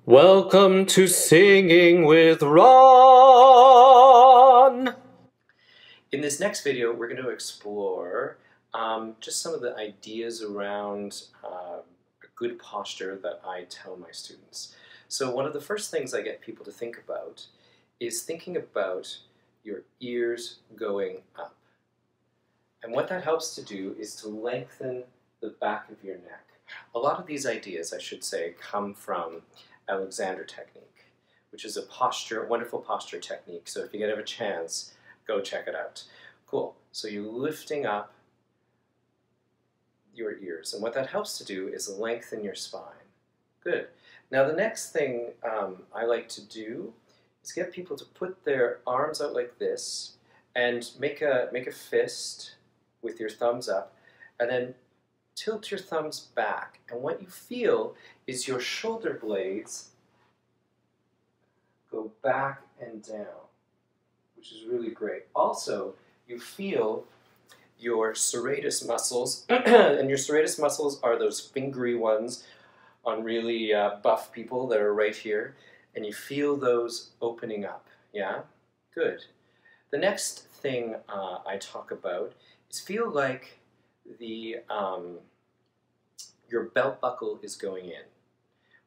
Welcome to Singing with Ron! In this next video, we're going to explore just some of the ideas around a good posture that I tell my students. So one of the first things I get people to think about is thinking about your ears going up. And what that helps to do is to lengthen the back of your neck. A lot of these ideas, I should say, come from Alexander technique, which is a wonderful posture technique. So if you have a chance, go check it out. Cool. So you're lifting up your ears, and what that helps to do is lengthen your spine. Good. Now the next thing I like to do is get people to put their arms out like this and make a fist with your thumbs up, and then tilt your thumbs back, and what you feel is your shoulder blades go back and down, which is really great. Also, you feel your serratus muscles, and your serratus muscles are those fingery ones on really buff people that are right here, and you feel those opening up, yeah? Good. The next thing I talk about is feel like your belt buckle is going in,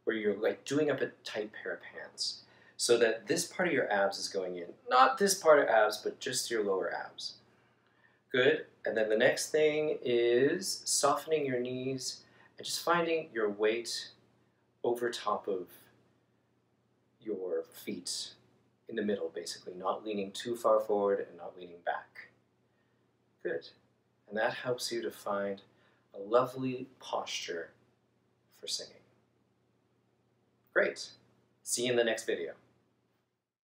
where you're like doing up a tight pair of pants, so that this part of your abs is going in. Not this part of abs, but just your lower abs. Good. And then the next thing is softening your knees and just finding your weight over top of your feet in the middle, basically, not leaning too far forward and not leaning back. Good. And that helps you to find a lovely posture for singing. Great. See you in the next video.